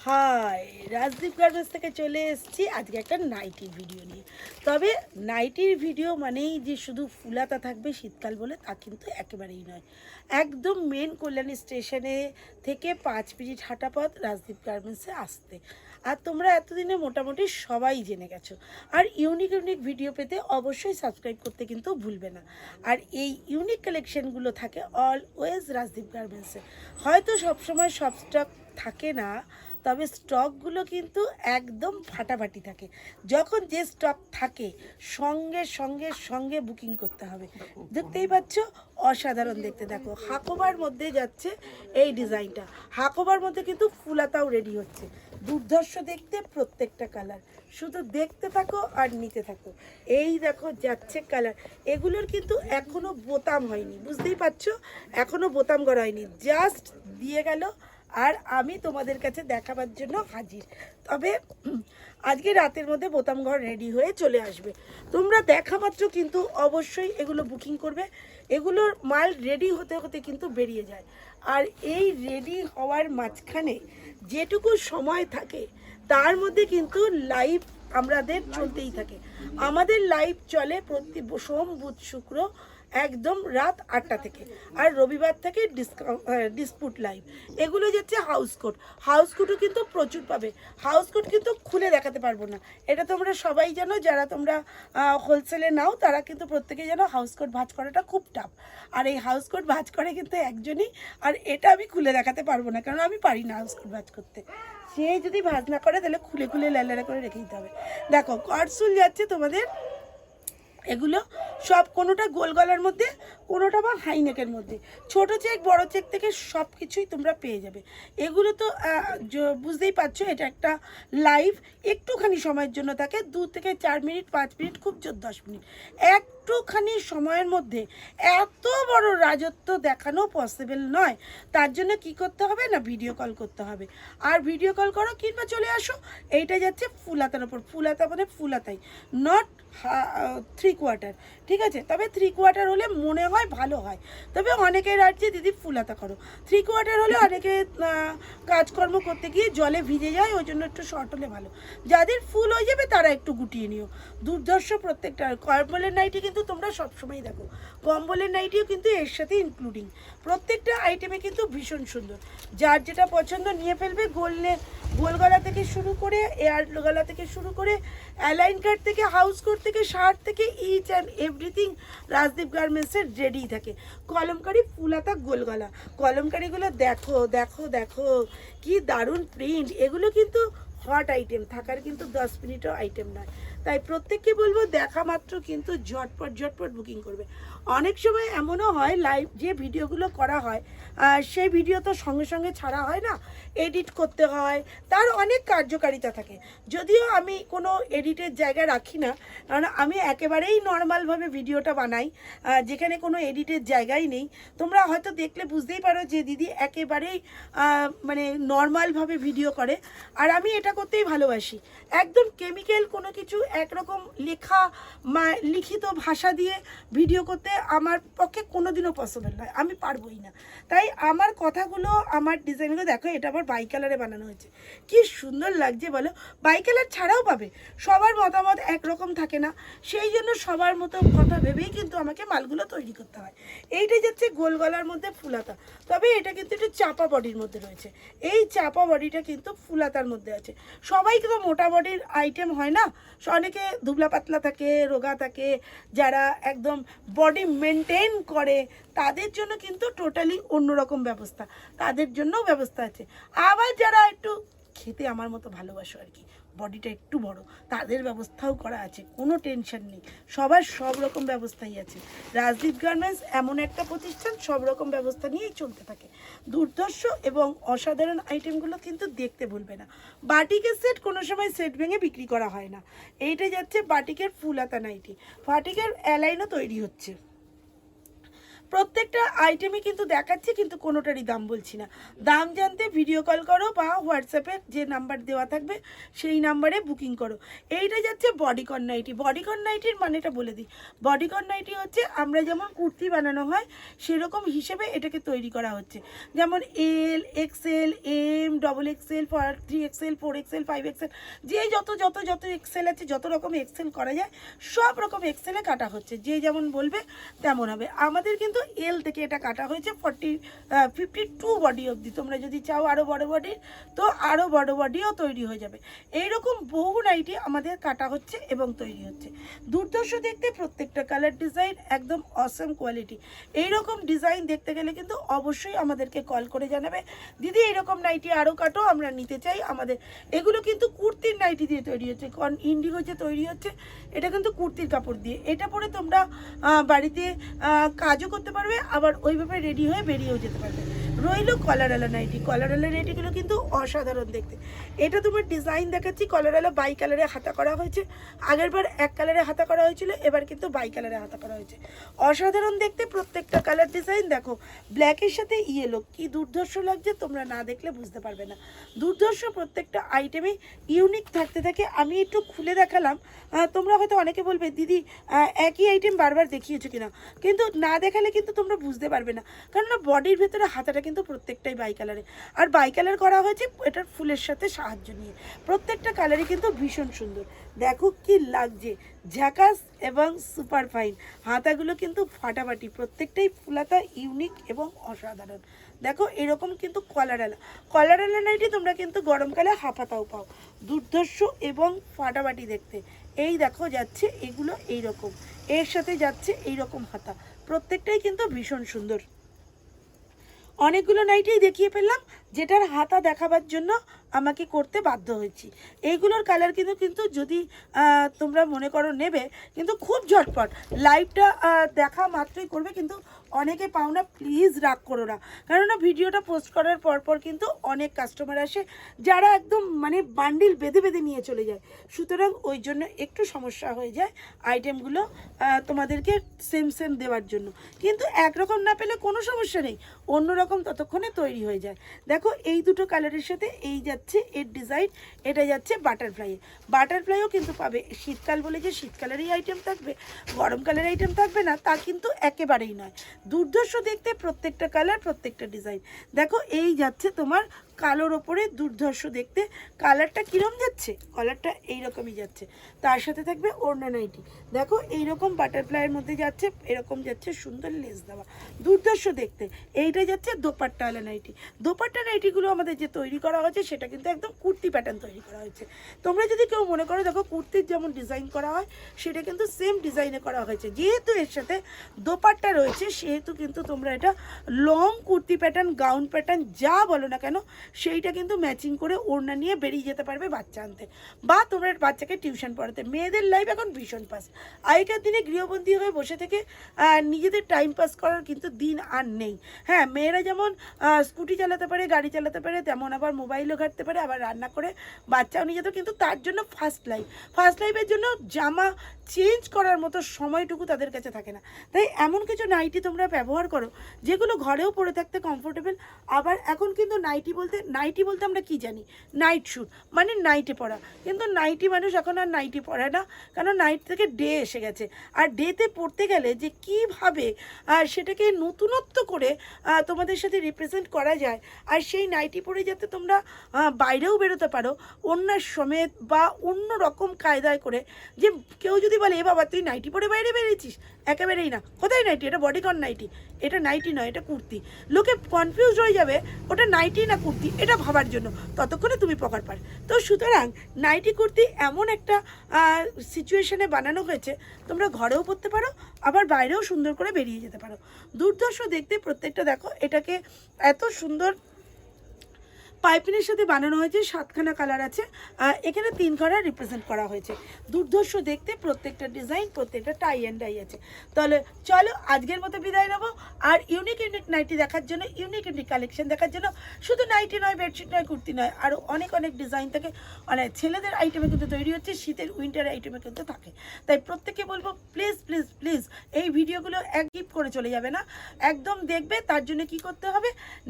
High, Rajdeep garments থেকে চলে এসেছি আজকে একটা নাইটির ভিডিও নিয়ে। তবে নাইটির ভিডিও মানেই যে শুধু ফুলাতা থাকবে শীতকাল বলে তা কিন্তু একেবারেই নয়। একদম মেন কল্যাণী স্টেশনে থেকে 5 মিনিট হাঁটা পথ রাজদীপ গার্মেন্টসে আসতে। আর তোমরা এতদিনে মোটামুটি সবাই জেনে গেছো। আর ইউনিক ইউনিক ভিডিও পেতে অবশ্যই সাবস্ক্রাইব করতে কিন্তু ভুলবে না। আর এই ইউনিক কালেকশানগুলো থাকে অলওয়েজ রাজদীপ গার্মেন্টসে। হয়তো সবসময় সব স্টক থাকে না, তবে স্টকগুলো কিন্তু একদম ফাটাফাটি থাকে। যখন যে স্টক থাকে সঙ্গে সঙ্গে সঙ্গে বুকিং করতে হবে। দেখতেই পাচ্ছ অসাধারণ দেখতে, দেখো হাকোবার মধ্যে যাচ্ছে এই ডিজাইনটা। হাকোবার মধ্যে কিন্তু ফুলাতাও রেডি হচ্ছে, দুর্ধর্ষ দেখতে প্রত্যেকটা কালার। শুধু দেখতে থাকো আর নিতে থাকো। এই দেখো যাচ্ছে কালার, এগুলোর কিন্তু এখনো বোতাম হয়নি, বুঝতেই পারছো, এখনো বোতাম করা হয়নি, জাস্ট দিয়ে গেল আর আমি তোমাদের কাছে দেখাবার জন্য হাজির। তবে আজকে রাতের মধ্যে বোতাম ঘর রেডি হয়ে চলে আসবে। তোমরা দেখা মাত্র কিন্তু অবশ্যই এগুলো বুকিং করবে। এগুলোর মাল রেডি হতে হতে কিন্তু বেরিয়ে যায়। আর এই রেডি হওয়ার মাঝখানে যেটুকু সময় থাকে তার মধ্যে কিন্তু লাইভ আমাদের চলতেই থাকে। আমাদের লাইভ চলে প্রতি সোম বুধ শুক্র একদম রাত 8টা থেকে। আর রবিবার থেকে ডিসপুট লাইভ। এগুলো যাচ্ছে হাউস কোট। হাউস কোটও কিন্তু প্রচুর পাবে। হাউস কোট কিন্তু খুলে দেখাতে পারবো না, এটা তোমরা সবাই জানো। যারা তোমরা হোলসেলে নাও তারা কিন্তু প্রত্যেকেই জানো হাউস কোট ভাঁজ করাটা খুব টাফ। আর এই হাউস কোট ভাঁজ করে কিন্তু একজনই, আর এটা আমি খুলে দেখাতে পারবো না, কারণ আমি পারি না হাউস কোট ভাঁজ করতে। সে যদি ভাঁজ না করে তাহলে খুলে খুলে ল্যালা করে রেখে দিতে হবে। দেখো কটসুল যাচ্ছে তোমাদের, এগুলো সব কোনোটা গোল গলার মধ্যে, কোনোটা বা হাইনেকের মধ্যে। ছোট চেক বড় চেক থেকে সব কিছুই তোমরা পেয়ে যাবে। এগুলো তো বুঝতেই পারছো এটা একটা লাইভ, একটুখানি সময়ের জন্য থাকে, 2 থেকে 4 মিনিট 5 মিনিট, খুব জোর 10 মিনিট। একটুখানি সময়ের মধ্যে এত বড় রাজত্ব দেখানো পসিবল নয়। তার জন্য কি করতে হবে না, ভিডিও কল করতে হবে। আর ভিডিও কল করো কিংবা চলে আসো। এইটা যাচ্ছে ফুলাতার ওপর, ফুলাতা মানে ফুলাতাই, নট 3/4, ঠিক আছে। তবে 3/4 হলে মনে হয় ভালো হয়। তবে অনেকের রাজ্যে দিদি ফুলাতা করো, 3/4 হলে অনেকে কাজকর্ম করতে গিয়ে জলে ভিজে যায়, ওই জন্য একটু শর্ট হলে ভালো। যাদের ফুল হয়ে যাবে তারা একটু গুটিয়ে নিও। দুর্ধর্ষ প্রত্যেকটা। কম্বলের নাইটি কিন্তু তোমরা সবসময় দেখো, কম্বলের নাইটিও কিন্তু এর সাথে ইনক্লুডিং। প্রত্যেকটা আইটেমে কিন্তু ভীষণ সুন্দর। যার যেটা পছন্দ নিয়ে ফেলবে। গোল গলা থেকে শুরু করে, এয়ার গলা থেকে শুরু করে, অ্যালাইন কাট থেকে, হাউস কোট থেকে, শার্ট থেকে, ইচ অ্যান্ড এভরিথিং রাজদীপ গার্মেন্টসের রেডি থাকে। কলমকারি ফুলাতা গোল গলা, কলমকারিগুলো দেখো দেখো দেখো কি দারুণ প্রিন্ট। এগুলো কিন্তু হট আইটেম, থাকার কিন্তু 10 মিনিটও আইটেম নয়। তাই প্রত্যেককে বলবো দেখা মাত্র কিন্তু ঝটপট ঝটপট বুকিং করবে। অনেক সময় এমনও হয় লাইভ যে ভিডিওগুলো করা হয় সেই ভিডিও তো সঙ্গে সঙ্গে ছাড়া হয় না, এডিট করতে হয়, তার অনেক কার্যকারিতা থাকে। যদিও আমি কোনো এডিটের জায়গা রাখি না, কারণ আমি একেবারেই নর্মালভাবে ভিডিওটা বানাই, যেখানে কোনো এডিটের জায়গাই নেই। তোমরা হয়তো দেখলে বুঝতেই পারো যে দিদি একেবারেই মানে নর্মালভাবে ভিডিও করে। আর আমি এটা করতেই ভালোবাসি। একদম কেমিক্যাল কোনো কিছু একরকম লেখা লিখিত ভাষা দিয়ে ভিডিও করতে আমার পক্ষে কোনোদিনও পসিবল নয়, আমি পারবোই না। তাই আমার কথাগুলো, আমার ডিজাইনগুলো দেখো, এটা আবার বাই কালারে বানানো হয়েছে, কি সুন্দর লাগছে বলো। বাই কালার ছাড়াও পাবে, সবার মতামত একরকম থাকে না, সেই জন্য সবার মতো কথা ভেবেই কিন্তু আমাকে মালগুলো তৈরি করতে হয়। এইটা যাচ্ছে গোল গলার মধ্যে ফুলাতা, তবে এটা কিন্তু একটু চাপা বডির মধ্যে রয়েছে। এই চাপা বডিটা কিন্তু ফুলাতার মধ্যে আছে। সবাই কিন্তু মোটা বডির আইটেম হয় না, অনেকে দুবলা পাতলা থাকে, রোগা থাকে, যারা একদম বডি মেনটেন করে তাদের জন্য কিন্তু টোটালি অন্যরকম ব্যবস্থা, তাদের জন্যও ব্যবস্থা আছে। আবার যারা একটু খেতে আমার মতো ভালোবাসো আর কি, বডিটা একটু বড়, তাদের ব্যবস্থাও করা আছে, কোনো টেনশন নেই। সবার সব রকম ব্যবস্থাই আছে। রাজদীপ গার্মেন্টস এমন একটা প্রতিষ্ঠান, সব রকম ব্যবস্থা নিয়েই চলতে থাকে। দুর্ধর্ষ এবং অসাধারণ আইটেমগুলো কিন্তু দেখতে ভুলবে না। বাটিকের সেট কোনো সময় সেট ভেঙে বিক্রি করা হয় না। এইটা যাচ্ছে বাটিকের ফুলাতা নাইটি, বাটিকের অ্যালাইনও তৈরি হচ্ছে। প্রত্যেকটা আইটেমে কিন্তু দেখাচ্ছি, কিন্তু কোনোটারই দাম বলছি না। দাম জানতে ভিডিও কল করো বা হোয়াটসঅ্যাপে যে নাম্বার দেওয়া থাকবে সেই নাম্বারে বুকিং করো। এইটা যাচ্ছে বডিকন নাইটি। বডিকন নাইটির মানেটা বলে দিই। বডিকন নাইটি হচ্ছে আমরা যেমন কুর্তি বানানো হয় সেরকম হিসেবে এটাকে তৈরি করা হচ্ছে। যেমন L, XL, M, double XL, 3XL, 4XL, 5XL, যে যত যত যত এক্সেল আছে, যত রকম এক্সেল করা যায় সব রকম এক্সেলে কাটা হচ্ছে। যে যেমন বলবে তেমন হবে। আমাদের কিন্তু এল থেকে এটা কাটা হয়েছে 52 বডি অবধি। তোমরা যদি চাও আরও বড় বডির, তো আরও বড় বডিও তৈরি হয়ে যাবে। এইরকম বহু নাইটি আমাদের কাটা হচ্ছে এবং তৈরি হচ্ছে। দুর্ধর্ষ দেখতে, প্রত্যেকটা কালার ডিজাইন একদম অসম কোয়ালিটি। এইরকম ডিজাইন দেখতে গেলে কিন্তু অবশ্যই আমাদেরকে কল করে জানাবে, দিদি এইরকম নাইটি আরও কাটো, আমরা নিতে চাই। আমাদের এগুলো কিন্তু কুর্তির নাইটি দিয়ে তৈরি হচ্ছে, কারণ ইন্ডিগো যে তৈরি হচ্ছে এটা কিন্তু কুর্তির কাপড় দিয়ে। এটা পরে তোমরা বাড়িতে কাজও করতে পারবে, আবার ওইভাবে রেডি হয়ে বেরিয়েও যেতে পারবে। রইলো কলারওয়ালা নাইটি। কলারওয়ালা নাইটিগুলো কিন্তু অসাধারণ দেখতে। এটা তোমার ডিজাইন দেখাচ্ছি। কলারওয়ালা বাই কালারে হাতা করা হয়েছে। আগেরবার এক কালারে হাতা করা হয়েছিল, এবার কিন্তু বাই কালারে হাতা করা হয়েছে। অসাধারণ দেখতে প্রত্যেকটা কালার ডিজাইন। দেখো ব্ল্যাকের সাথে ইয়েলো কি দুর্ধর্ষ লাগছে, তোমরা না দেখলে বুঝতে পারবে না। দুর্ধর্ষ প্রত্যেকটা আইটেমে ইউনিক থাকতে থাকে। আমি একটু খুলে দেখালাম, তোমরা হয়তো অনেকে বলবে দিদি একই আইটেম বারবার দেখিয়েছো কিনা, কিন্তু না দেখালে কিন্তু তোমরা বুঝতে পারবে না। কেননা বডির ভেতরে হাতাটা কিন্তু প্রত্যেকটাই বাই কালারে, আর বাই কালার করা হয়েছে এটার ফুলের সাথে সাহায্য নিয়ে। প্রত্যেকটা কালারই কিন্তু ভীষণ সুন্দর। দেখো কি লাগছে, ঝাকাস এবং সুপার ফাইন। হাতাগুলো কিন্তু ফাটাফাটি, প্রত্যেকটাই ফুলাতা, ইউনিক এবং অসাধারণ। দেখো এরকম কিন্তু কলারওয়ালা নাইটি তোমরা কিন্তু গরমকালে হাফাতাও পাও। দুর্ধর্ষ এবং ফাটাফাটি দেখতে। এই দেখো যাচ্ছে এগুলো এইরকম, এর সাথে যাচ্ছে এইরকম হাতা। প্রত্যেকটাই কিন্তু ভীষণ সুন্দর। অনেকগুলো নাইটেই দেখিয়ে ফেললাম, যেটার হাতা দেখাবার জন্য আমাকে করতে বাধ্য হয়েছি। এইগুলোর কালার কিন্তু যদি তোমরা মনে করো নেবে, কিন্তু খুব ঝটপট লাইভটা দেখা মাত্রই করবে, কিন্তু অনেকে পাও না, প্লিজ রাগ করো না। কেননা ভিডিওটা পোস্ট করার পর কিন্তু অনেক কাস্টমার আসে যারা একদম মানে বান্ডিল বেঁধে বেঁধে নিয়ে চলে যায়। সুতরাং ওই জন্য একটু সমস্যা হয়ে যায় আইটেমগুলো তোমাদেরকে সেম দেওয়ার জন্য। কিন্তু একরকম না পেলে কোনো সমস্যা নেই, অন্যরকম ততক্ষণে তৈরি হয়ে যায়। দেখো এই দুটো কালারের সাথে এই যাচ্ছে এর ডিজাইন, এটা যাচ্ছে বাটারফ্লাইও কিন্তু পাবে। শীতকাল বলে যে শীতকালেরই আইটেম থাকবে, গরমকালের আইটেম থাকবে না, তা কিন্তু একেবারেই নয়। দুর্ধর্ষ দেখতে প্রত্যেকটা কালার, প্রত্যেকটা ডিজাইন। দেখো এই যাচ্ছে তোমার কালোর ওপরে দুর্ধর্ষ দেখতে। কালারটা কীরকম যাচ্ছে, কালারটা এইরকমই যাচ্ছে। তার সাথে থাকবে ওড়না নাইটি। দেখো এইরকম বাটারফ্লাইয়ের মধ্যে যাচ্ছে, এরকম যাচ্ছে সুন্দর লেস দেওয়া, দুর্ধর্ষ দেখতে। এইটা যাচ্ছে দোপাট্টাওয়ালা নাইটি। দোপাট্টা নাইটিগুলো আমাদের যে তৈরি করা হয়েছে সেটা কিন্তু একদম কুর্তি প্যাটার্ন তৈরি করা হয়েছে। তোমরা যদি কেউ মনে করো, দেখো কুর্তির যেমন ডিজাইন করা হয় সেটা কিন্তু সেম ডিজাইনে করা হয়েছে। যেহেতু এর সাথে দোপাট্টা রয়েছে সেহেতু কিন্তু তোমরা এটা long kurti pattern, gown pattern যা বলো না কেন সেইটা কিন্তু ম্যাচিং করে ওড়না নিয়ে বেরিয়ে যেতে পারবে বাচ্চা আনতে, বা তোমরা বাচ্চাকে টিউশন পড়াতে। মেয়েদের লাইফ এখন ভীষণ পাস। আগেকার দিনে গৃহবন্দী হয়ে বসে থেকে নিজেদের টাইম পাস করার কিন্তু দিন আর নেই। হ্যাঁ, মেয়েরা যেমন স্কুটি চালাতে পারে, গাড়ি চালাতে পারে, তেমন আবার মোবাইলও ঘাঁটতে পারে, আবার রান্না করে বাচ্চাও নিয়ে যেত। কিন্তু তার জন্য ফার্স্ট লাইফের জন্য জামা চেঞ্জ করার মতো সময়টুকু তাদের কাছে থাকে না। তাই এমন কিছু নাইটি তোমরা ব্যবহার করো যেগুলো ঘরেও পরে থাকতে কমফোর্টেবল। আবার এখন কিন্তু নাইটি বলতে আমরা কি জানি, নাইট শ্যুট মানে নাইটে পরা। কিন্তু নাইটি মানুষ এখন আর নাইটি পরে না, কারণ নাইট থেকে ডে এসে গেছে। আর ডেতে পড়তে গেলে যে কীভাবে সেটাকে নতুনত্ব করে তোমাদের সাথে রিপ্রেজেন্ট করা যায়, আর সেই নাইটি পরে যাতে তোমরা বাইরেও বেরোতে পারো অন্যার সমেত বা অন্য রকম কায়দায় করে। যে কেউ যদি বলে এ বাবা তুই নাইটি পরে বাইরে বেরিয়েছিস, একেবারেই না। কোথায় নাইটি? এটা বডিকন নাইটি, এটা নাইটি নয়, এটা কুর্তি। লোকে কনফিউজ হয়ে যাবে ওটা নাইটি না কুর্তি, এটা ভাবার জন্য ততক্ষণে তুমি পকার পার। তো সুতরাং নাইটি কুর্তি এমন একটা সিচুয়েশনে বানানো হয়েছে, তোমরা ঘরেও পরতে পারো, আবার বাইরেও সুন্দর করে বেরিয়ে যেতে পারো। দুর্ধর্ষ দেখতে প্রত্যেকটা। দেখো এটাকে এত সুন্দর পাইপিনের সাথে বানানো হয়েছে, 7খানা কালার আছে, এখানে 3 কালার রিপ্রেজেন্ট করা হয়েছে। দুর্ধর্ষ দেখতে, প্রত্যেকটা ডিজাইন, প্রত্যেকটা টাই অ্যান্ড ডাই আছে। তাহলে চলো আজকের মতো বিদায় নেবো। আর ইউনিক ইউনিক নাইটি দেখার জন্য, ইউনিক ইউনিক কালেকশন দেখার জন্য, শুধু নাইটি নয়, বেডশিট নয়, কুর্তি নয়, আরও অনেক অনেক ডিজাইন থাকে। মানে ছেলেদের আইটেমে কিন্তু তৈরি হচ্ছে, শীতের উইন্টার আইটেমে কিন্তু থাকে। তাই প্রত্যেকে বলবো প্লিজ প্লিজ প্লিজ এই ভিডিওগুলো এক গিফট করে চলে যাবে না, একদম দেখবে। তার জন্য কি করতে হবে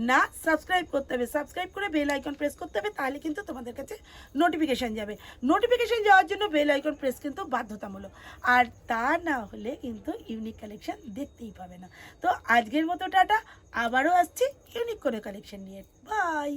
না, সাবস্ক্রাইব করতে হবে, সাবস্ক্রাইব করে বেল আইকন প্রেস করতে হবে, তাহলে কিন্তু তোমাদের কাছে নোটিফিকেশান যাবে। নোটিফিকেশান যাওয়ার জন্য বেল আইকন প্রেস কিন্তু বাধ্যতামূলক, আর তা না হলে কিন্তু ইউনিক কালেকশন দেখতেই পাবে না। তো আজকের মতো টাটা, আবারও আসছি ইউনিক করে কালেকশন নিয়ে। বাই।